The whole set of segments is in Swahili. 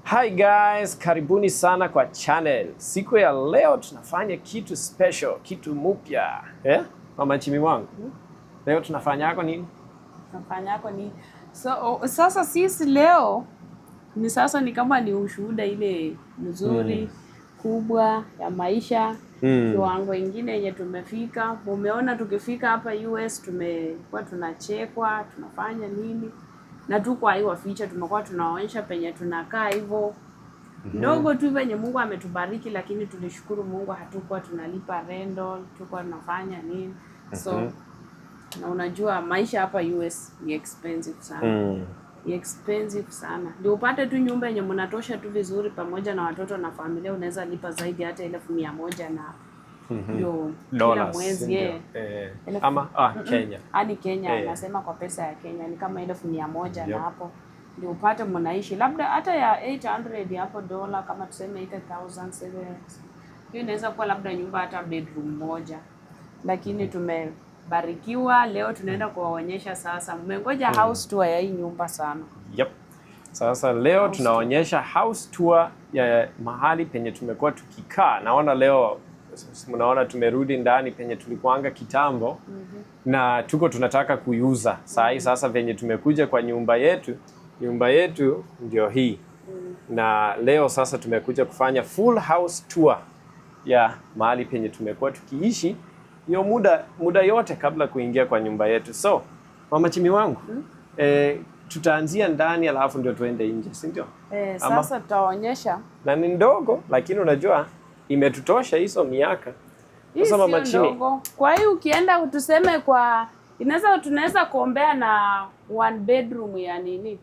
Hi guys, karibuni sana kwa channel. Siku ya leo tunafanya kitu special, kitu mpya. Mama Chimi wangu. Leo tunafanya yako nini? Sasa sisi leo ni kama ni ushuhuda ile mzuri kubwa ya maisha. Kiwango ingine yenye tumefika. Umeona tukifika hapa US tumekuwa tunachekwa, tunafanya nini? Na tu kwa hiyo feature tumekuwa tunaonyesha penye tunakaa hivyo. Ndogo tu venye Mungu ametubariki, lakini tulishukuru Mungu hatukuwa tunalipa rental, tulikuwa tunafanya nini. So na unajua maisha hapa US ni expensive sana. Ni expensive sana. Ndio upate tu nyumba yenye mnatosha tu vizuri pamoja na watoto na familia, unaweza lipa zaidi hata 1,100 na ndio kila mwezi Kenya. Hadi Kenya nasema kwa pesa ya Kenya ni kama 1,100 na hapo ndio upate mnaishi labda hata ya 800 hapo dola, kama tuseme 8,000 hiyo inaweza kuwa labda nyumba hata bedroom moja. Lakini tumebarikiwa leo tunaenda kuwaonyesha sasa. Mmengoja house tour ya hii nyumba sana. Yep. Sasa leo tunaonyesha house tour ya mahali penye tumekuwa tukikaa. Naona leo mnaona tumerudi ndani penye tulikuanga kitambo na tuko tunataka kuiuza. Sasa venye tumekuja kwa nyumba yetu ndio hii. Na leo sasa tumekuja kufanya full house tour ya mahali penye tumekuwa tukiishi hiyo muda yote kabla kuingia kwa nyumba yetu. So, Mama Chimi wangu, tutaanzia ndani alafu ndio tuende nje, si ndio? Sasa tutaonyesha. Na ni ndogo lakini unajua imetutosha hizo miaka. Sasa Mama Chimi, kwa hiyo ukienda tuseme kwa tunaweza kuombea na 1 bedroom ya nini?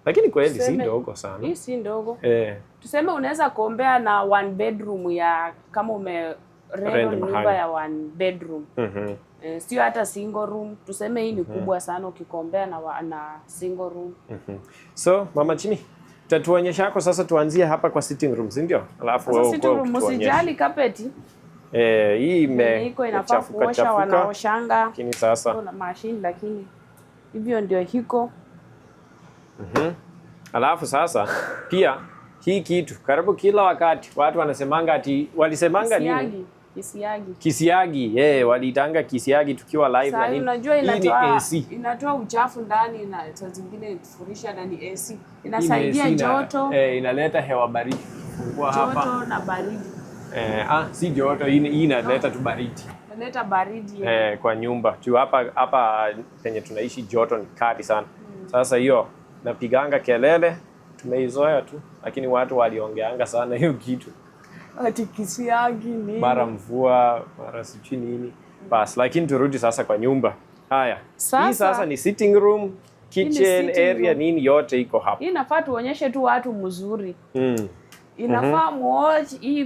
Lakini kweli si ndogo sana. Hii si ndogo. Tuseme unaweza kuombea na 1 bedroom ya kama rent nyumba ya 1 bedroom. Sio hata single room. Tuseme hii ni kubwa sana ukikombea na single room. So, Mama Chimi, tatuonyesha yako sasa, tuanzie hapa kwa sitting room, si ndio? Alafu wewe sitting room usijali carpet. Hii iko inafaa kuosha, wanaoshanga. Lakini sasa kuna machine, lakini hivyo ndio hiko. Alafu sasa pia hii kitu karibu kila wakati watu wanasemanga walisemanga nini? Kisiagi. Waliitanga kisiagi tukiwa live na nini. Unajua inatoa uchafu ndani na saa zingine kufurisha ndani AC. Inasaidia joto. Inaleta hewa baridi. Fungua hapa. Joto na baridi. Si joto, hii inaleta tu baridi. Inaleta baridi. Kwa nyumba. Tu hapa penye tunaishi joto ni kali sana. Sasa hiyo napiganga kelele, tumeizoea tu, lakini watu waliongeanga sana hiyo kitu. Ati kisiagi nini? Mara mvua, mara sijui nini. Basi, lakini turudi sasa kwa nyumba. Haya. Hii sasa ni sitting room, kitchen area, nini yote iko hapa. Hii inafaa tuonyeshe tu watu mzuri. Inafaa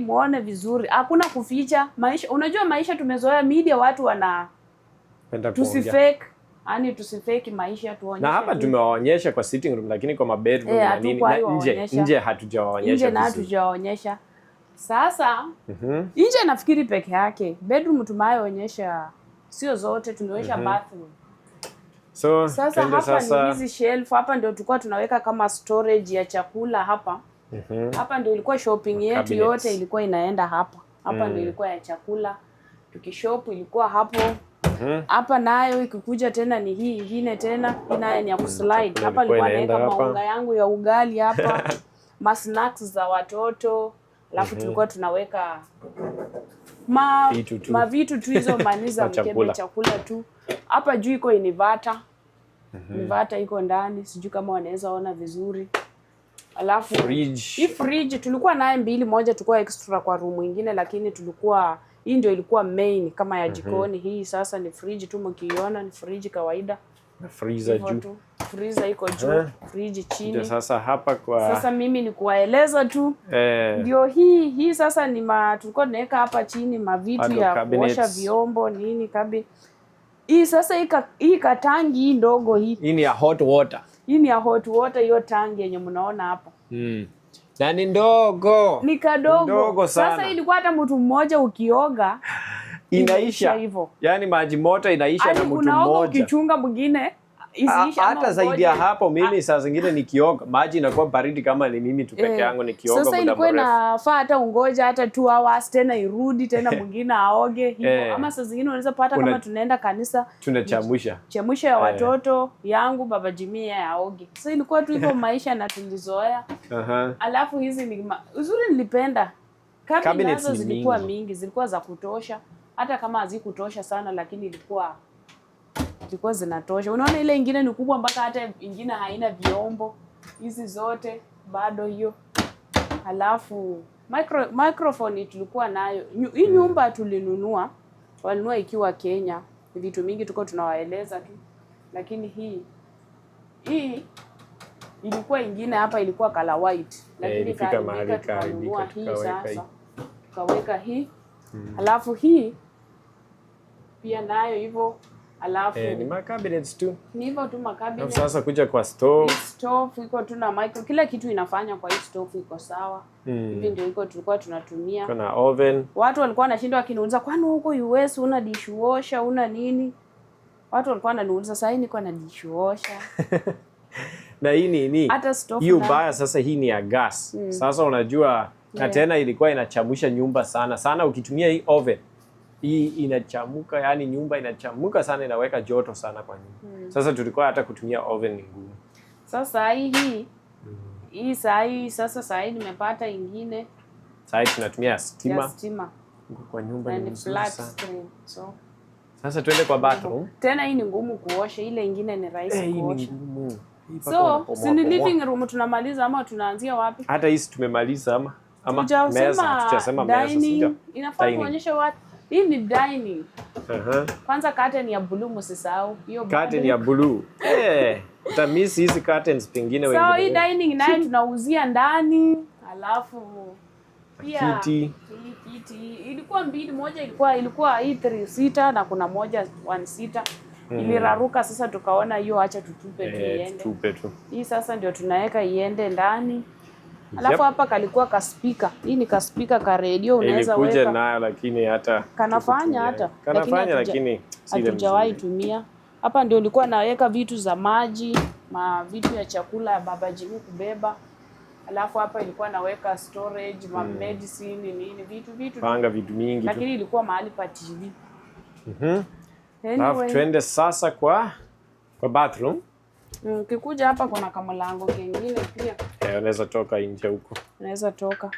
muone vizuri. Hakuna kuficha. Maisha, unajua maisha tumezoea media, watu wana tusifake. Tusifake maisha, tuonyeshe. Na hapa tumewaonyesha kwa sitting room, lakini kwa bedroom na nini na nje hatujawaonyesha. Nje na hatujawaonyesha. Sasa nje nafikiri peke yake. Bedroom tumeonyesha sio zote, tumeonyesha bathroom. So sasa hapa ni hizi shelf, hapa ndio tulikuwa tunaweka kama storage ya chakula hapa. Hapa ndio ilikuwa shopping yetu yote ilikuwa inaenda hapa. Hapa ndio ilikuwa ya chakula. Tukishop ilikuwa hapo. Hapa nayo ikikuja tena ni hii ingine tena, nayo ni ya kuslide. Hapa nilikuwa naweka maunga yangu ya ugali hapa, snacks za watoto, alafu tulikuwa tunaweka vitu tu hizo maniza mkebe chakula tu. Hapa juu iko inverter. Inverter iko ndani, sijui kama wanaweza ona vizuri. Alafu hii fridge tulikuwa naye 2, moja tulikuwa extra kwa room nyingine, lakini hii ndio ilikuwa main kama ya jikoni. Hii sasa ni fridge tu, mkiiona ni fridge kawaida. Na freezer juu. Freezer iko juu, fridge chini. Ndio sasa hapa sasa mimi ni kuwaeleza tu. Ndio hii sasa ni tulikuwa tunaweka hapa chini mavitu ya kuosha vyombo nini Hii sasa hii katangi hii ndogo hii. Hii ni ya hot water. Hii ni ya hot water, hiyo tangi yenye mnaona hapa. Na ni ndogo. Ni kadogo. Sasa ilikuwa hata mtu mmoja ukioga inaisha hivyo. Yaani maji moto inaisha na mtu mmoja. Unaoga ukichunga mwingine isiisha ama hata zaidi ya ungoje. hapo mimi saa zingine nikioga maji inakuwa baridi kama ni mimi tu peke yangu nikioga muda Sasa mrefu. ilikuwa inafaa hata ungoja hata 2 hours tena irudi tena mwingine aoge hivyo. Ama saa zingine unaweza pata kama tunaenda kanisa chemsha ya watoto yangu baba Jimmy yeye aoge. Sasa ilikuwa tu hivyo maisha na tulizoea. Alafu hizi ni uzuri nilipenda. Cabinets nazo zilikuwa mingi, zilikuwa za kutosha. Hata kama hazikutosha sana lakini ilikuwa zinatosha. Unaona ile ingine ni kubwa mpaka hata ingine haina vyombo. Hizi zote bado hiyo. Halafu microphone tulikuwa nayo. Hii nyumba tulinunua, walinunua ikiwa Kenya. Vitu mingi tuko tunawaeleza tu. Lakini hii ilikuwa ingine hapa ilikuwa color white. Lakini tukanunua hii sasa. Tukaweka hii. Halafu hii pia nayo hivyo. Alafu ni cabinets tu. Ni hivyo tu cabinets. Sasa kuja kwa stove. Stove iko tu na micro, kila kitu inafanya kwa hii stove iko sawa. Hivi ndio iko tulikuwa tunatumia. Kuna oven. Watu walikuwa wanashinda wakiniuliza kwani huko US una dishwasher una nini? Watu walikuwa wananiuliza sasa niko na dishwasher. Na hii ni hata stove hiyo baya sasa hii ni ya gas. Sasa unajua na tena ilikuwa inachamusha nyumba sana ukitumia hii oven. Hii inachamuka, yani nyumba inachamuka sana, inaweka joto sana kwa nyumba. Sasa tulikuwa hata kutumia oven ni ngumu. Sasa hii sasa nimepata ingine. Sasa tunatumia stima. Kwa nyumba ni flat screen. So sasa tuende kwa bathroom. Tena hii ni ngumu kuosha, ile ingine ni rahisi kuosha. Hii ni ngumu. So, ni living room tunamaliza ama tunaanzia wapi? Hata hii tumemaliza ama tutasema meza. Inafaa kuonyesha watu. Hii ni dining. Kwanza curtain ya blue msisahau. Hiyo curtain ya blue. Utamisi hizi curtains pengine wengine. So hii dining nayo tunauzia ndani. Alafu pia kiti ilikuwa mbili, moja ilikuwa hii 3 seater na kuna moja 1 seater. Iliraruka sasa tukaona hiyo acha tutupe tuiende. Hii sasa ndio tunaweka iende ndani. Alafu hapa kalikuwa ka speaker. Hii ni ka speaker ka radio unaweza weka. Ilikuja nayo lakini hata kanafanya lakini hatujawahi tumia. Hapa ndio nilikuwa naweka vitu za maji, vitu ya chakula ya baba Jimmy kubeba. Alafu hapa ilikuwa naweka storage, medicine nini, vitu. Panga vitu mingi. Lakini ilikuwa mahali pa TV. Alafu twende sasa kwa bathroom. Ukikuja hapa kuna kamlango kingine pia. Unaweza toka nje huko. Unaweza toka.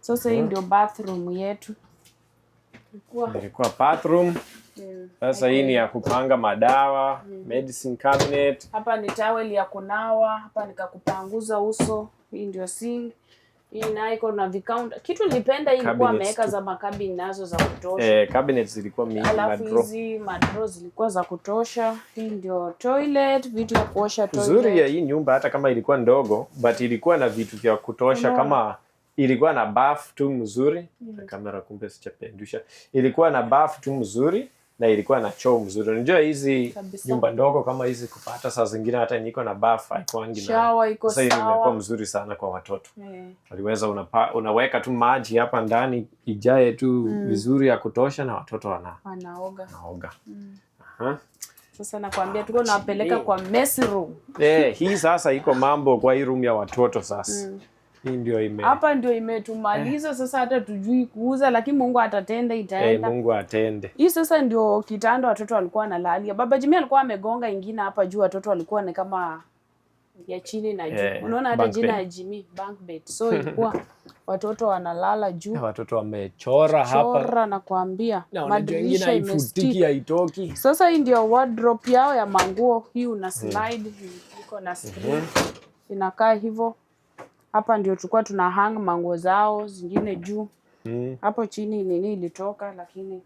Sasa hii ndio bathroom yetu. Ilikuwa bathroom. Sasa hii ni ya kupanga madawa, medicine cabinet. Hapa ni towel ya kunawa, hapa nikakupanguza uso. Hii ndio sink. Hii nayo iko na vikaunta. Kitu nilipenda hii ilikuwa ameweka za makabini nazo za kutosha. Cabinets zilikuwa mingi, alafu hizi madro zilikuwa za kutosha. Hii ndio toilet, vitu ya kuosha toilet. Uzuri ya hii nyumba hata kama ilikuwa ndogo, but ilikuwa na vitu vya kutosha kama ilikuwa na bath tu mzuri. Kamera kumbe sichapendusha. Ilikuwa na bath tu mzuri na ilikuwa na choo mzuri. Unajua hizi nyumba ndogo kama hizi kupata saa zingine hata niko na bath haikuangi na. Shower iko sawa. Sasa ilikuwa mzuri sana kwa watoto. Waliweza unaweka tu maji hapa ndani ijae tu vizuri ya kutosha na watoto wanaoga. Sasa nakwambia tuko nawapeleka kwa mess room. Hii sasa iko mambo kwa hii room ya watoto sasa. Hii ndio hapa ndio imetumaliza sasa, hata tujui kuuza lakini Mungu atatenda, itaenda. Mungu atende. Hii sasa ndio kitanda watoto walikuwa wanalalia. Baba Jimmy alikuwa amegonga ingine hapa juu, watoto walikuwa ni kama ya chini na juu. Unaona hata jina ya Jimmy bunk bed. So ilikuwa watoto wanalala juu. Watoto wamechora hapa. Chora na kuambia madirisha imestiki haitoki. Sasa hii ndio wardrobe yao ya manguo. Hii una slide, iko na screen. Inakaa hivyo. Hapa ndio tulikuwa tuna hang manguo zao, zingine juu. Hapo chini nini ilitoka lakini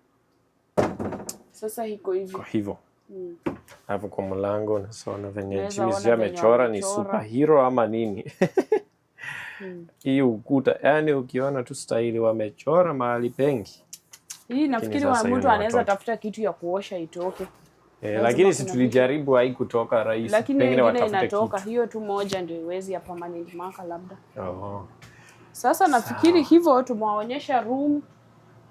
sasa iko hivi. Kwa hivyo. Hapo kwa mlango unaona venye Jimmy amechora ni superhero ama nini. Hii ukuta, yani ukiona tu style wamechora mahali pengi. Hii nafikiri mtu anaweza tafuta kitu ya kuosha itoke. Lakini si tulijaribu haikutoka rahisi. Lakini nyingine inatoka kitu. Hiyo tu moja ndio iwezi ya permanent marker labda. Sasa nafikiri hivyo tumewaonyesha room,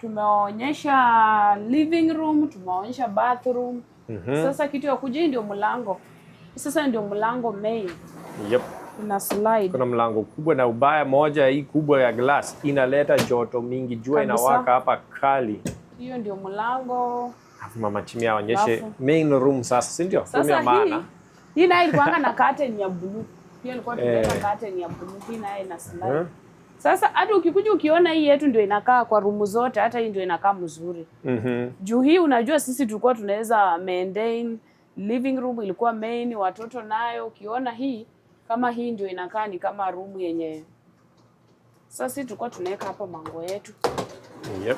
tumewaonyesha living room, tumewaonyesha bathroom. Sasa kitu ya kuja ndio mlango. Sasa ndio mlango main. Yep. Ina slide. Kuna mlango kubwa na ubaya moja hii kubwa ya glass inaleta joto mingi, jua inawaka hapa kali. Hiyo ndio mlango. Mama Chimi aonyeshe main room sasa, si ndio? Sasa hii nayo ilikuwa na curtain ya blue. Hiyo ilikuwa tunaweka curtain ya blue, hii nayo ina slide. Sasa hata ukikuja ukiona hii yetu ndio inakaa kwa room zote, hata hii ndio inakaa mzuri. Juu hii unajua sisi tulikuwa tunaweza maintain living room ilikuwa main, watoto nayo ukiona hii kama hii ndio inakaa ni kama room yenye. Sasa sisi tulikuwa tunaweka hapa mango yetu. Yep.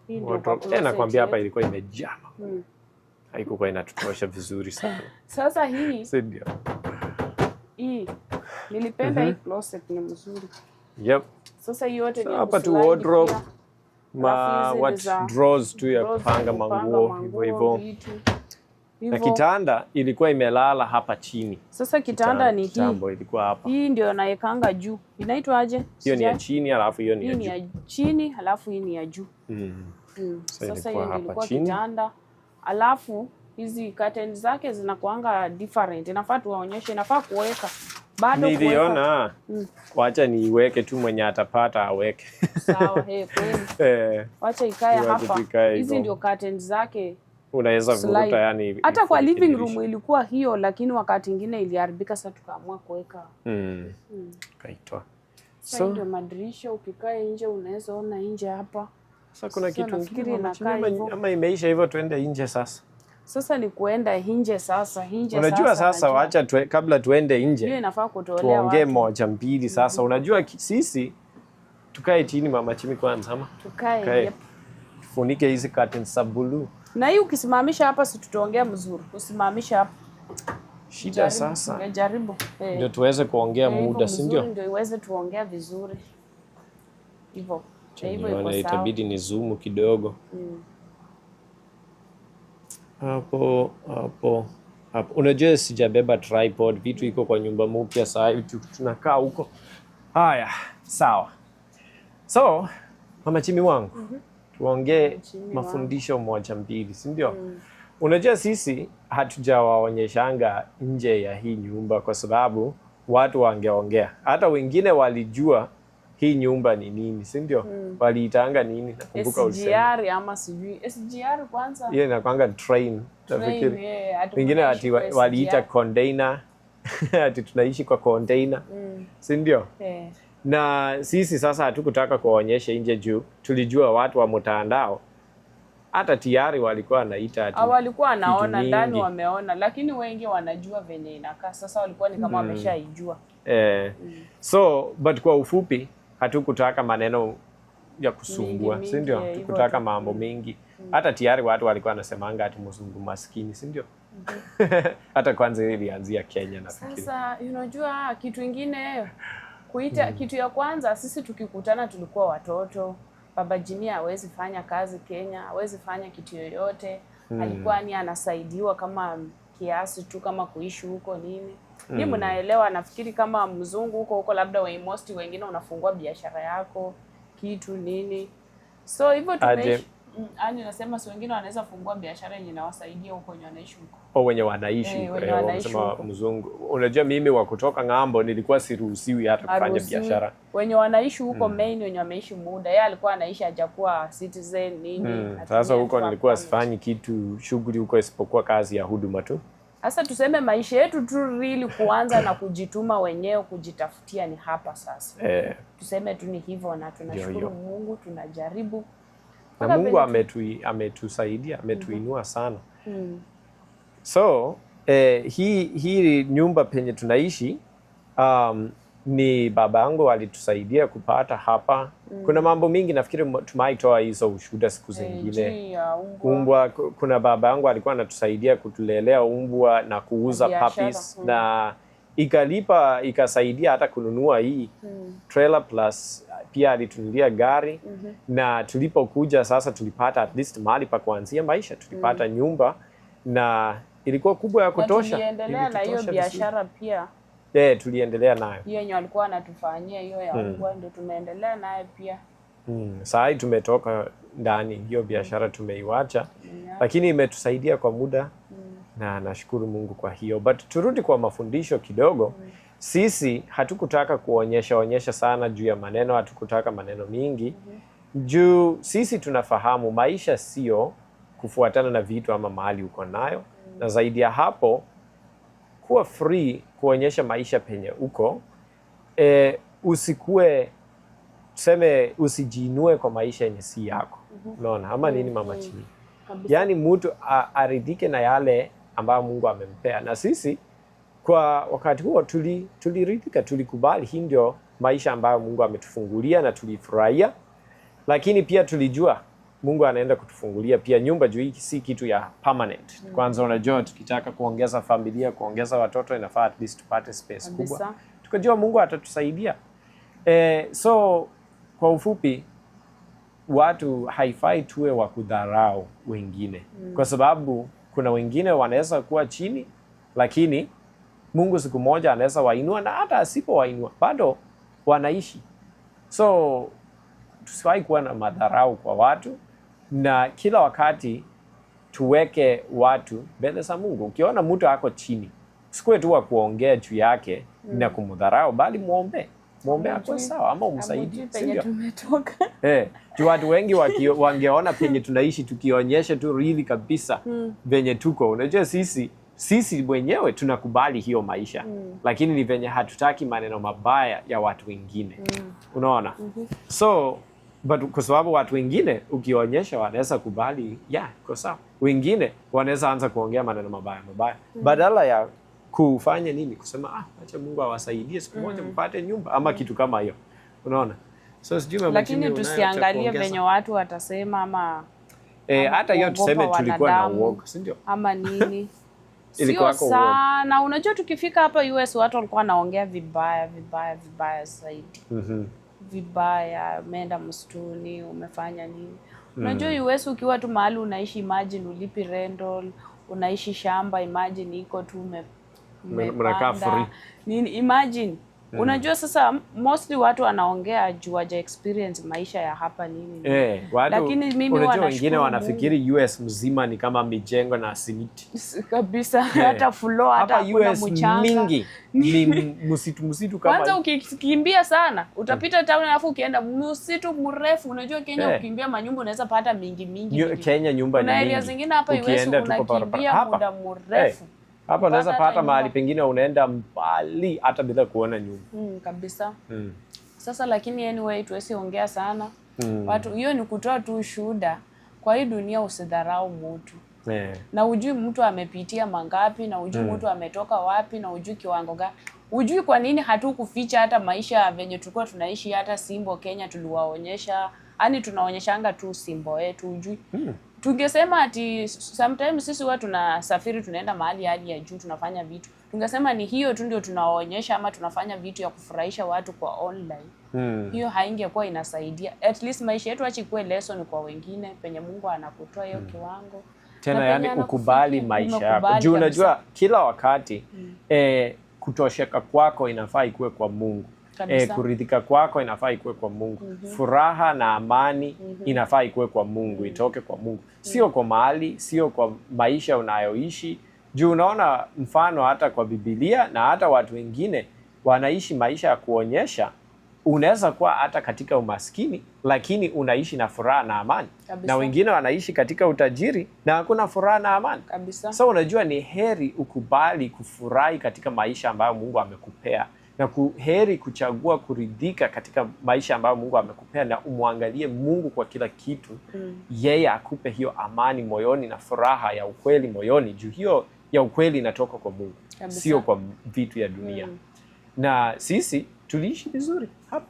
Hii ndio kwa closet. Nakwambia hapa ilikuwa imejaa. Haikuwa inatutosha vizuri sana. Sasa hii Sindio. Hii nilipenda hii closet ni mzuri. Yep. Sasa hii yote ni hapa tu wardrobe. Drawers tu ya kupanga manguo hivyo. Na kitanda ilikuwa imelala hapa chini. Sasa kitanda ni hii. Ilikuwa hapa. Hii ndio naekanga juu. Inaitwa aje? Hiyo ni ya chini alafu hiyo ni ya juu. Hii ni ya chini alafu hii ni ya juu. Sasa hiyo ilikuwa kitanda. Alafu hizi curtains zake zinakuanga different. Inafaa tuwaonyeshe, inafaa kuweka. Bado kuweka. Niliona. Wacha niiweke tu mwenye atapata aweke. Sawa, kweli. Wacha ikae hapa. Hizi ndio curtains zake. Unaweza vuruta yani. Hata kwa living room ilikuwa hiyo, lakini wakati mwingine iliharibika, sasa tukaamua kuweka. Kaitoa. So ndio madirisha, ukikaa nje unaweza ona nje hapa. Sasa kuna kitu kingine ama imeisha hivyo, tuende nje sasa. Sasa ni kuenda nje sasa, unajua sasa wacha kabla tuende nje. Hiyo inafaa kutolewa. Tuongee moja mbili sasa. Unajua sisi tukae chini Mama Chimi kwanza ama? Tukae. Yep. Tufunike hizi curtains za blue. Na hii ukisimamisha hapa si tutaongea mzuri. Usimamisha hapa. Shida sasa. Ngejaribu. Ndio tuweze kuongea muda, si ndio? Ndio iweze tuongea vizuri. Hivyo. Hivyo iko sawa. Itabidi ni zoom kidogo. Hapo. Unajua sijabeba tripod, vitu iko kwa nyumba mpya sasa hivi tunakaa huko. Haya, sawa. So, Mama Chimi wangu. Tuongee mafundisho moja mbili, si ndio? Unajua sisi hatujawaonyeshanga nje ya hii nyumba kwa sababu watu wangeongea. Hata wengine walijua hii nyumba ni nini, si ndio? Waliitanga nini? Nakumbuka ulisema. SGR ama sijui. SGR kwanza. Hiyo inakuanga train. Nafikiri. Wengine waliita container. Ati tunaishi kwa container. Si ndio? Na sisi sasa hatukutaka kuwaonyesha nje juu tulijua watu wa mtandao hata tayari walikuwa wanaita ati walikuwa wanaona ndani wameona, lakini wengi wanajua venye inakaa. Sasa walikuwa ni kama wameshaijua. So but kwa ufupi hatukutaka maneno ya kusumbua, si ndio? Hatukutaka mambo mengi. Hata tayari watu walikuwa wanasemanga ati mzungu maskini, si ndio? Hata kwanza ilianzia Kenya nafikiri. Sasa unajua kitu kingine kuita kitu ya kwanza, sisi tukikutana tulikuwa watoto. Baba Jimmy hawezi fanya kazi Kenya, hawezi fanya kitu yoyote. Alikuwa ni anasaidiwa kama kiasi tu, kama kuishi huko nini. Ni mnaelewa, nafikiri kama mzungu huko labda wengine unafungua biashara yako kitu nini. So hivyo tumeishi. Nasema si wengine wanaweza fungua biashara yenye inawasaidia huko wenye wanaishi huko. Wenye wanaishi wanasema mzungu. Unajua mimi wa kutoka ng'ambo nilikuwa siruhusiwi hata kufanya biashara. Wenye wanaishi huko main, wenye wameishi muda. Yeye alikuwa anaishi hajakuwa citizen nini. Sasa huko nilikuwa sifanyi kitu shughuli huko isipokuwa kazi ya huduma tu. Sasa tuseme maisha yetu tu really kuanza na kujituma wenyewe, kujitafutia ni hapa sasa. Tuseme tu ni hivyo, na tunashukuru Mungu, tunajaribu. Na Mungu ametusaidia, ametuinua sana. So, hii nyumba penye tunaishi ni baba yangu alitusaidia kupata hapa. Kuna mambo mingi nafikiri tumaitoa hizo ushuhuda siku zingine. Umbwa, kuna baba yangu alikuwa anatusaidia kutulelea umbwa na kuuza puppies na ikasaidia hata kununua hii trailer plus pia alitunulia gari. Na tulipokuja sasa tulipata at least mahali pa kuanzia maisha, tulipata nyumba na ilikuwa kubwa ya kutosha. Tuliendelea na hiyo biashara pia. Tuliendelea nayo. Hiyo yenye alikuwa anatufanyia hiyo ya umbwa ndio tumeendelea nayo pia. Sasa tumetoka ndani hiyo biashara tumeiacha. Lakini imetusaidia kwa muda. na nashukuru Mungu kwa hiyo. But turudi kwa mafundisho kidogo. Sisi hatukutaka kuonyesha sana juu ya maneno, hatukutaka maneno mingi. Juu sisi tunafahamu maisha sio kufuatana na vitu ama mahali uko nayo. Na zaidi ya hapo, kuwa free kuonyesha maisha penye uko. Usikue, tuseme usijiinue kwa maisha yenye si yako. Unaona ama nini Mama Chini? Yaani mtu aridhike na yale ambayo Mungu amempea. Na sisi kwa wakati huo tuliridhika, tulikubali hii ndio maisha ambayo Mungu ametufungulia na tulifurahia. Lakini pia tulijua Mungu anaenda kutufungulia pia nyumba, juu hii si kitu ya permanent. Kwanza unajua tukitaka kuongeza familia, kuongeza watoto, inafaa at least tupate space kubwa. Tukajua Mungu atatusaidia. So kwa ufupi, watu haifai tuwe wa kudharau wengine. Kwa sababu kuna wengine wanaweza kuwa chini, lakini Mungu siku moja anaweza wainua, na hata asipowainua bado wanaishi. So tusiwahi kuwa na madharau kwa watu, na kila wakati tuweke watu mbele za Mungu. Ukiona mtu ako chini, usikue tu wa kuongea juu yake na kumdharau, bali muombe akwe sawa ama umsaidie. Penye tumetoka. Juu watu wengi wangeona penye tunaishi tukionyesha tu really kabisa venye tuko. Unajua sisi wenyewe tunakubali hiyo maisha, lakini ni venye hatutaki maneno mabaya ya watu wengine. Unaona? So but kwa sababu watu wengine ukionyesha wanaweza kubali, kwa sawa. Wengine wanaweza anza kuongea maneno mabaya. Badala ya kufanya nini? Kusema acha Mungu awasaidie siku moja mpate nyumba ama kitu kama hiyo. Unaona? So sijui Mama Chini, lakini tusiangalie venye watu watasema ama hata hiyo tuseme tulikuwa na uoga, si ndio? Ama nini? Sio sana. Unajua tukifika hapa US watu walikuwa wanaongea vibaya zaidi. Vibaya, umeenda msituni, umefanya nini? Unajua US ukiwa tu mahali unaishi, imagine ulipi rental, unaishi shamba, imagine iko tu mnakaa free. Nini, imagine. Unajua sasa mostly watu wanaongea juu haja experience maisha ya hapa nini. Lakini mimi unajua wengine wanafikiri US mzima ni kama mijengo na simiti. Kabisa. Hata floor, hata kuna mchanga. Mingi ni msitu kama. Kwanza ukikimbia sana, utapita town alafu ukienda msitu mrefu. Unajua Kenya ukimbia manyumba unaweza pata mingi. Kenya nyumba ni mingi. Kuna area zingine hapa US unakimbia muda mrefu. Hapa unaweza pata mahali pengine unaenda mbali hata bila kuona nyumba. Kabisa. Sasa lakini anyway tuwezi ongea sana. Watu hiyo ni kutoa tu shuhuda. Kwa hii dunia usidharau mtu. Na ujui mtu amepitia mangapi, na ujui mtu ametoka wapi, na ujui kiwango gani. Ujui kwa nini hatukuficha hata maisha venye tulikuwa tunaishi. Hata Simbo Kenya tuliwaonyesha, yani tunaonyeshanga tu Simbo yetu, ujui. Tungesema ati sometimes sisi huwa tunasafiri tunaenda mahali hali ya juu tunafanya vitu. Tungesema ni hiyo tu ndio tunawaonyesha ama tunafanya vitu ya kufurahisha watu kwa online. Hiyo haingekuwa inasaidia. At least maisha yetu acha ikuwe lesson kwa wengine penye Mungu anakutoa hiyo kiwango. Tena yani ukubali maisha yako. Juu unajua kila wakati kutosheka kwako inafaa ikuwe kwa Mungu. Kuridhika kwako inafaa ikuwe kwa Mungu. Furaha na amani inafaa ikuwe kwa Mungu, itoke kwa Mungu. Sio kwa mali, sio kwa maisha unayoishi. Juu unaona mfano hata kwa Biblia na hata watu wengine wanaishi maisha ya kuonyesha unaweza kuwa hata katika umaskini lakini unaishi na furaha na amani. Kabisa. Na wengine wanaishi katika utajiri na hakuna furaha na amani. Kabisa. So unajua ni heri ukubali kufurahi katika maisha ambayo Mungu amekupea. Na heri kuchagua kuridhika katika maisha ambayo Mungu amekupea, na umwangalie Mungu kwa kila kitu. Yeye akupe hiyo amani moyoni na furaha ya ukweli moyoni. Juu hiyo ya ukweli inatoka kwa Mungu. Kabisa. Sio kwa vitu ya dunia. Na sisi tuliishi vizuri hapa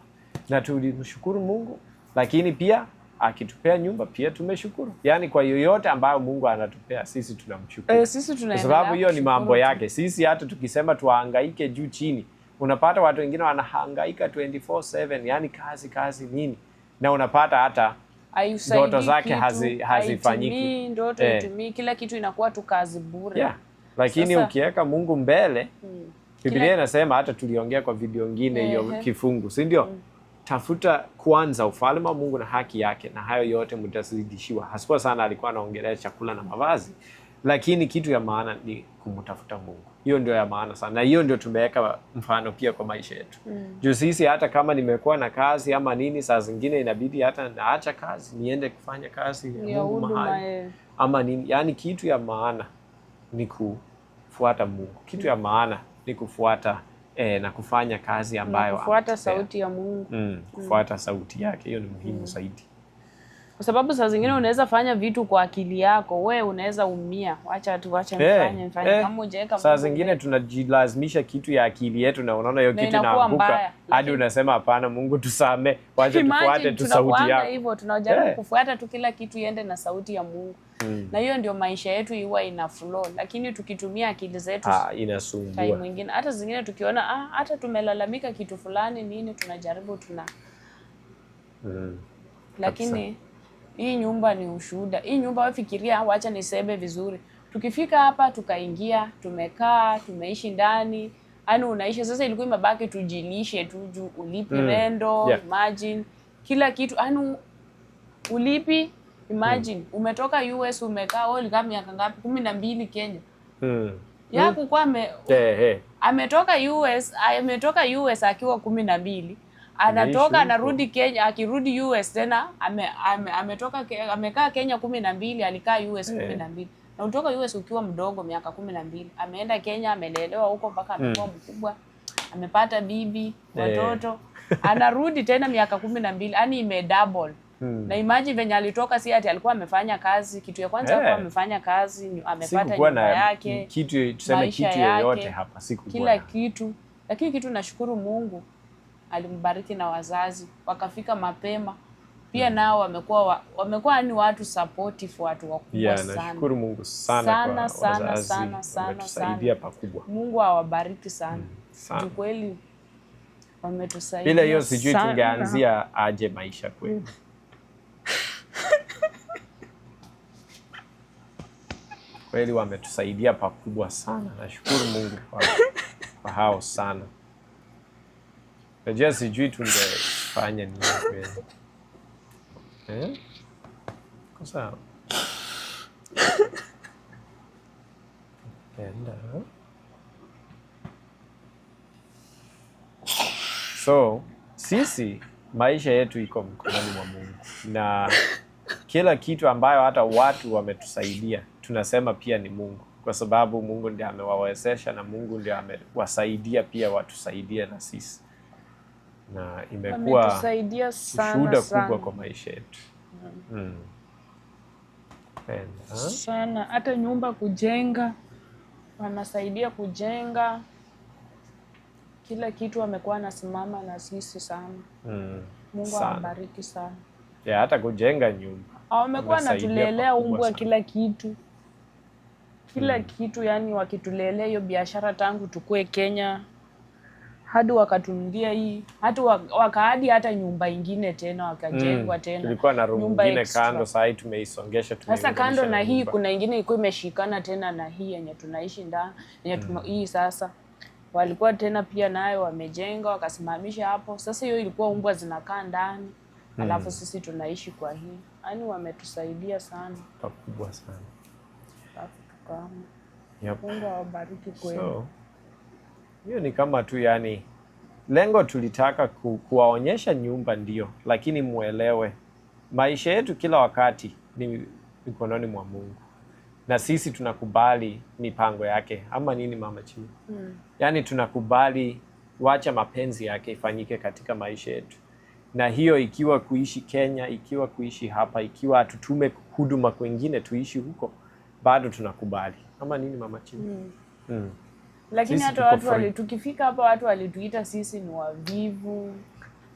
na tulimshukuru Mungu, lakini pia akitupea nyumba pia tumeshukuru. Yaani kwa yoyote ambayo Mungu anatupea sisi tunamshukuru. Sisi tunaendelea kwa sababu hiyo ni mambo yake. Sisi hata tukisema tuhangaike juu chini, unapata watu wengine wanahangaika 24/7, yani kazi nini, na unapata hata ndoto zake hazifanyiki. Ndoto itumii, kila kitu inakuwa tu kazi bure. Lakini sasa, ukiweka Mungu mbele, Biblia inasema, hata tuliongea kwa video nyingine hiyo kifungu, si ndio? Tafuta kwanza ufalme wa Mungu na haki yake, na hayo yote mtazidishiwa. Haswa sana alikuwa anaongelea chakula na mavazi. lakini kitu ya maana ni kumtafuta Mungu. Hiyo ndio ya maana sana, na hiyo ndio tumeweka mfano pia kwa maisha yetu. Juu sisi hata kama nimekuwa na kazi ama nini, saa zingine inabidi hata naacha kazi niende kufanya kazi ya Mungu mahali ama nini. Yani kitu ya maana ni kufuata Mungu. Kitu ya maana ni kufuata na kufanya kazi ambayo kufuata sauti ya Mungu. Kufuata sauti yake, hiyo ni muhimu zaidi. Kwa sababu saa zingine unaweza fanya vitu kwa akili yako, we unaweza umia. Wacha nifanye kama hujaweka. Saa zingine tunajilazimisha kitu ya akili yetu na unaona hiyo kitu inaanguka hadi unasema hapana, Mungu tusame, wacha tufuate tu sauti yako. Hivyo tunajaribu kufuata tu kila kitu iende na sauti ya Mungu. Na hiyo ndio maisha yetu huwa ina flow, lakini tukitumia akili zetu inasumbua. Time mwingine hata zingine tukiona hata tumelalamika kitu fulani nini, tunajaribu lakini hii nyumba ni ushuhuda. Hii nyumba wafikiria, wacha niseme vizuri. Tukifika hapa tukaingia, tumekaa, tumeishi ndani. Yaani unaishi sasa, ilikuwa imebaki tujilishe tu juu ulipi rendo, imagine kila kitu. Yaani ulipi, imagine umetoka US umekaa wewe kama miaka ngapi? 12 Kenya. Yako kwa ametoka US akiwa 12. Anatoka anarudi Kenya, akirudi US tena amekaa Kenya 12, alikaa US 12. Na utoka US ukiwa mdogo miaka 12, ameenda Kenya, amelelewa huko mpaka amekuwa mkubwa, amepata bibi, watoto, anarudi tena miaka 12, yani double. Na imagine venye alitoka, si ati alikuwa amefanya kazi, kitu ya kwanza alikuwa amefanya kazi, amepata nyumba yake, kitu tuseme kitu yoyote hapa siku kila kitu. Lakini kitu nashukuru Mungu alimbariki na wazazi wakafika mapema pia, nao wamekuwa ni watu supportive, watu wakubwa sana. Nashukuru Mungu sana kwa wazazi, wametusaidia pakubwa. Mungu awabariki sana. Kweli wametusaidia. Bila hiyo sijui tungeanzia aje maisha kweli. Kweli wametusaidia pakubwa sana. Nashukuru Mungu kwa hao sana. Najua sijui tungefanya nini kweli. Kwa sawa. So, sisi maisha yetu iko mkononi mwa Mungu. Na kila kitu ambayo hata watu wametusaidia, tunasema pia ni Mungu. Kwa sababu Mungu ndiye amewawezesha na Mungu ndiye amewasaidia pia watusaidie na sisi. Na imekuwa ushuhuda kubwa kwa maisha yetu. Sana. Hata nyumba kujenga, wanasaidia kujenga. Kila kitu wamekuwa nasimama na sisi sana. Mungu awabariki sana. Hata kujenga nyumba. Wamekuwa natulelea umbwa kila kitu. Kila kitu, yani wakitulelea hiyo biashara tangu tukue Kenya. Hadi wakatunulia hii, hata wakaadi hata nyumba ingine tena wakajengwa tena. Tulikuwa na room nyingine kando, sasa tumeisongesha. Sasa kando na hii kuna ingine ilikuwa imeshikana tena na hii yenye tunaishi ndani, yenye hii sasa. Walikuwa tena pia nayo wamejenga wakasimamisha hapo. Sasa hiyo ilikuwa umbwa zinakaa ndani. Alafu sisi tunaishi kwa hii. Yaani wametusaidia sana. Pakubwa sana. Mungu awabariki kweli. Hiyo ni kama tu, yani lengo tulitaka kuwaonyesha nyumba ndio, lakini muelewe maisha yetu kila wakati ni mikononi mwa Mungu. Na sisi tunakubali mipango yake ama nini Mama Chini? Yani tunakubali wacha mapenzi yake ifanyike katika maisha yetu. Na hiyo ikiwa kuishi Kenya, ikiwa kuishi hapa, ikiwa tutume huduma kwingine tuishi huko, bado tunakubali. Ama nini Mama Chini? Lakini hata watu tukifika hapa watu walituita sisi ni wavivu,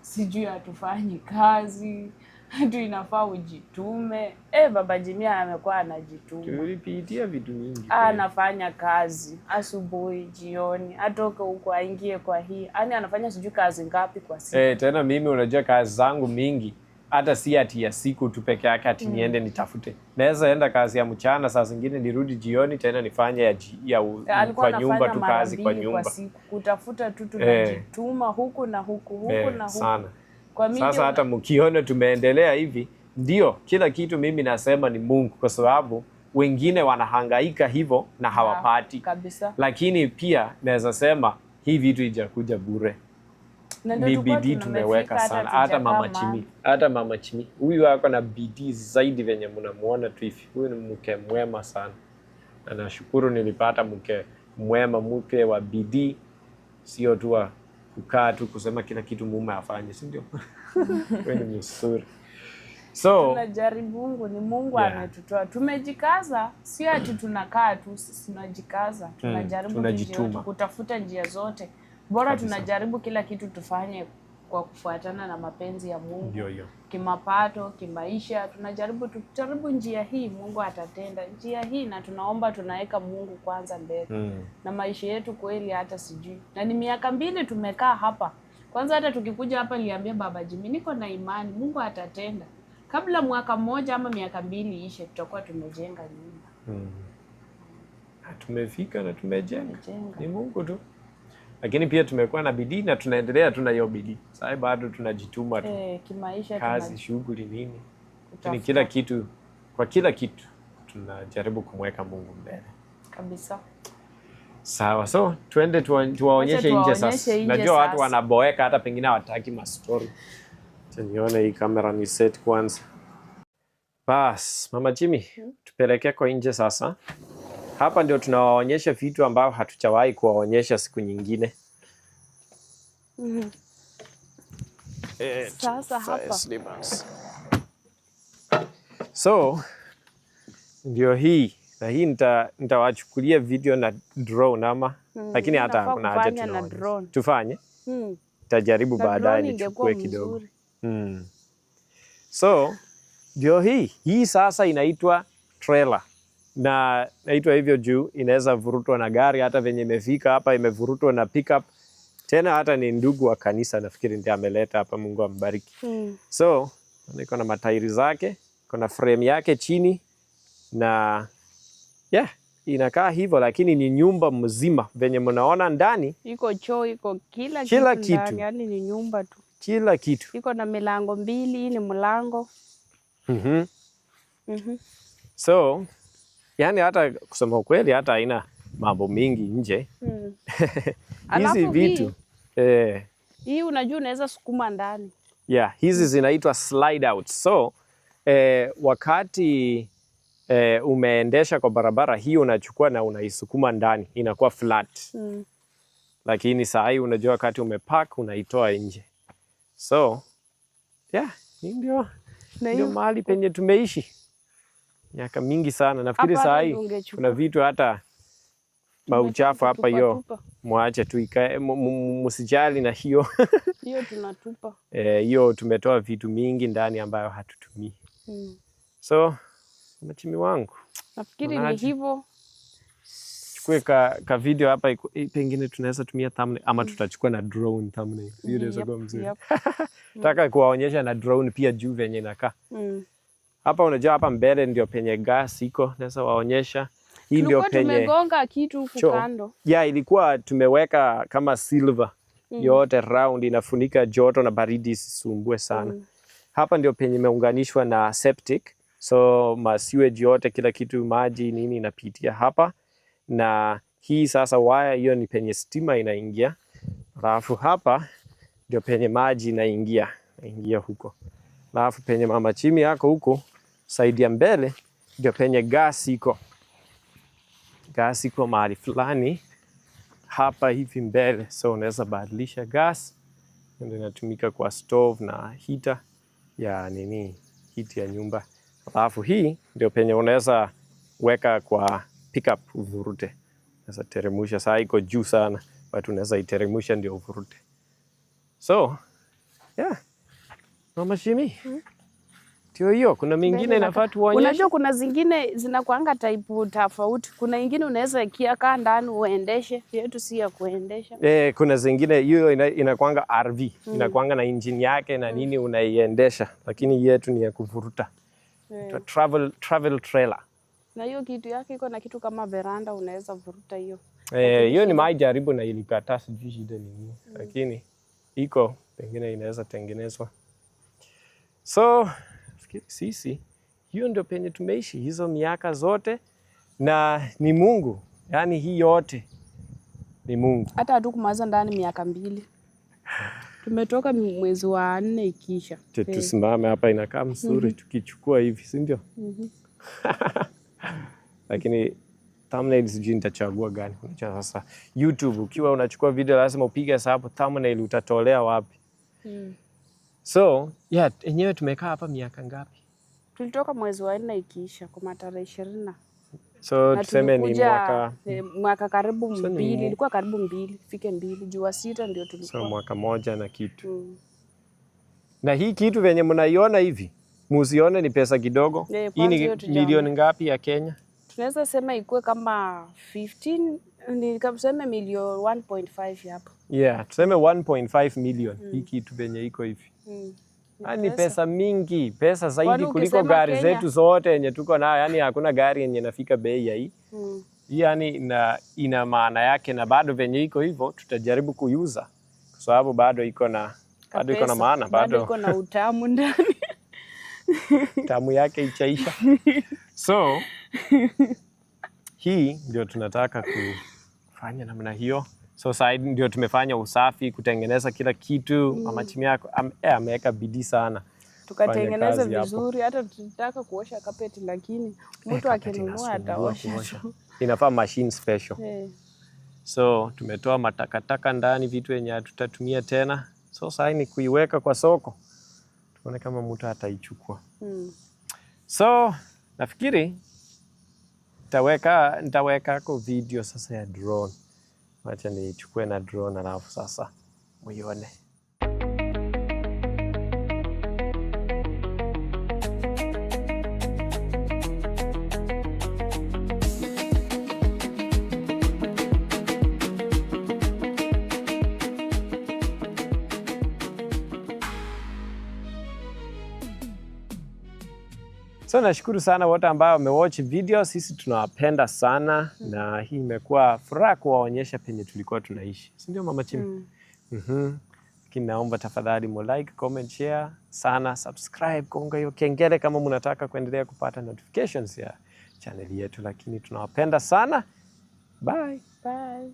sijui hatufanyi kazi, hatu inafaa ujitume. Baba Jimia amekuwa anajituma. Tulipitia vitu mingi. Anafanya kazi asubuhi, jioni, atoke huko aingie kwa hii. Yaani anafanya sijui kazi ngapi kwa siku. Tena mimi unajua kazi zangu mingi. Hata si ati ya siku tu peke yake ati niende nitafute. Naweza enda kazi ya mchana, saa zingine nirudi jioni tena nifanye kwa nyumba tu, kazi kwa nyumba. Kwa siku kutafuta tu tunajituma huku na huku na huku. Sana. Sasa hata mkiona tumeendelea hivi, ndio kila kitu mimi nasema ni Mungu, kwa sababu wengine wanahangaika hivyo na hawapati kabisa. Lakini pia naweza sema hii vitu ijakuja bure. Ni bidii tumeweka sana. Hata mama Chimi huyu ako na bidii zaidi venye mnamuona tu hivi. Huyu ni mke mwema sana. Na nashukuru nilipata mke mwema, mke wa bidii, sio tu kukaa tu kusema kila kitu mume afanye, si ndio? Wewe ni mzuri. So tunajaribu, ni Mungu ametutoa. Tumejikaza, sio ati tunakaa tu, tunajikaza. Tunajaribu kutafuta njia zote. Bora tunajaribu kila kitu tufanye kwa kufuatana na mapenzi ya Mungu. Ndio. Kimapato, kimaisha, tujaribu njia hii, Mungu atatenda njia hii, na tunaomba tunaweka Mungu kwanza mbele. Na maisha yetu kweli hata sijui. Na ni miaka 2 tumekaa hapa. Kwanza hata tukikuja hapa niliambia Baba Jimmy niko na imani Mungu atatenda. Kabla mwaka 1 ama miaka 2 ishe tutakuwa tumejenga nyumba. Tumefika na tumejenga. Ni Mungu tu. Lakini pia tumekuwa na bidii na tunaendelea tuna hiyo bidii. Sasa bado tunajituma tu. Kimaisha, kazi, shughuli nini. Ni kila kitu, kwa kila kitu tunajaribu kumweka Mungu mbele. Kabisa. Sawa, so tuende tuwaonyeshe nje sasa. Najua watu wanaboeka hata pengine hawataki mastori. Acha nione hii kamera ni set kwanza. Bas, Mama Jimmy, tupeleke kwa nje sasa. Hapa ndio tunawaonyesha vitu ambavyo hatujawahi kuwaonyesha siku nyingine. Sasa hapa. So, ndio hii. Na hii nitawachukulia video na drone ama. Lakini hata hakuna haja tunaonyesha. Tufanye? Tajaribu baadaye nichukue kidogo. So, ndio hii. Hii sasa inaitwa trailer. Na naitwa hivyo juu inaweza vurutwa na gari, hata venye imefika hapa imevurutwa na pickup. Tena hata ni ndugu wa kanisa nafikiri ndiye ameleta hapa, Mungu ambariki. So, iko na matairi zake, iko na frame yake chini na inakaa hivyo, lakini ni nyumba mzima venye mnaona ndani. Iko choo, iko kila kitu. Yaani ni nyumba tu. Kila kitu. Iko na milango 2, ni mlango. So, yani hata kusema ukweli hata haina mambo mingi nje. Hizi vitu hii unajua unaweza sukuma ndani. Hizi zinaitwa slide out. So wakati umeendesha kwa barabara hii unachukua na unaisukuma ndani, inakuwa flat. Lakini saa hii unajua wakati umepark unaitoa nje. So ndio mahali penye tumeishi miaka mingi sana. Nafikiri saa hii kuna vitu hata mauchafu hapa, hiyo mwache tu ikae, msijali na hiyo. Hiyo tunatupa. Hiyo tumetoa vitu mingi ndani ambayo hatutumii. So, Machimi wangu, nafikiri ni hivyo. Chukue ka video hapa, pengine tunaweza tumia thumbnail ama tutachukua na drone thumbnail. Hiyo inaweza kuwa mzuri. Nataka kuwaonyesha na drone pia juu venye inakaa. Hapa unajua hapa mbele ndio penye gas iko, naweza waonyesha. Hii ndio penye tumegonga kitu huko kando. Ilikuwa tumeweka kama silver yote round, inafunika joto na baridi isisumbue sana. Hapa ndio penye imeunganishwa na septic. So sewage yote, kila kitu, maji nini inapitia hapa. Na hii sasa wire hiyo ni penye stima inaingia. Alafu hapa ndio penye maji inaingia huko. Alafu penye Mama Jimmy yako huko side ya mbele ndio penye gas iko. Gas iko mahali fulani hapa hivi mbele. So unaweza badilisha gas, ndio inatumika kwa stove na heater ya heat ya nyumba. Alafu hii ndio penye unaweza weka kwa pickup uvurute. Unaweza teremusha, saa iko juu sana, but unaweza iteremusha ndio uvurute. So, Mama Jimmy. Tio hiyo, kuna mingine inafaa tuonyeshe. Unajua kuna zingine zinakuanga type tofauti. Kuna ingine unaweza kaa ndani uendeshe, yetu si ya kuendesha. Kuna zingine hiyo inakuanga RV, inakuanga na engine yake na nini unaiendesha, lakini yetu ni ya kuvuruta. Travel trailer. Na hiyo kitu yake iko na kitu kama veranda, unaweza vuruta hiyo. Hiyo ni maijaribu na ilikataa, sijui shida ni nini. Lakini iko pengine inaweza tengenezwa. So, sisi hiyo ndio penye tumeishi hizo miaka zote, na ni Mungu. Yaani hii yote ni Mungu. Hata hatukumaliza ndani miaka 2. Tumetoka mwezi wa 4 ikiisha. Tusimame hapa inakaa mzuri tukichukua hivi, si ndio? Lakini thumbnail sijui nitachagua gani. Unajua sasa YouTube ukiwa unachukua video lazima upige hesabu thumbnail utatolea wapi. So, yeah, enyewe tumekaa hapa miaka ngapi? Tulitoka mwezi wa 4 ikiisha kwa tarehe 20. So tuseme ni mwaka karibu 2, ilikuwa karibu 2, fike 2, juu wa 6 ndio tulikuwa. So mwaka 1 na kitu. Na hii kitu venye mnaiona hivi, musione ni pesa kidogo. Hii ni milioni ngapi ya Kenya? Tunaweza sema ikuwe kama 15, nikasema milioni 1.5 hapo. Yeah, tuseme 1.5 million. Hii kitu venye iko hivi. Ni pesa mingi, pesa zaidi kuliko gari Kenya zetu zote yenye tuko nayo. Yani hakuna gari yenye nafika bei ya hii. Yani ina maana yake, na bado venye iko hivyo tutajaribu kuiuza kwa sababu bado iko na maana, bado iko na utamu ndani. Tamu yake ichaisha. So hii ndio tunataka kufanya namna hiyo. So sasa ndio tumefanya usafi, kutengeneza kila kitu. Mama Chimi yako ameweka bidii sana. Tukatengeneza vizuri, hata tutaka kuosha carpet lakini mtu akinunua ataosha. Inafaa machine special. So tumetoa matakataka ndani, vitu yenye tutatumia tena. So sasa ni kuiweka kwa soko. Tuone kama mtu ataichukua. So nafikiri nitaweka kwa video sasa ya drone. Wacha nichukue na drone alafu sasa muione. So nashukuru sana wote ambao wamewatch video. Sisi tunawapenda sana na hii imekuwa furaha kuwaonyesha penye tulikuwa tunaishi. Si ndio Mama Chimi? Lakini naomba tafadhali like, comment, share sana, subscribe, konga hiyo kengele kama mnataka kuendelea kupata notifications ya channel yetu, lakini tunawapenda sana. Bye. Bye.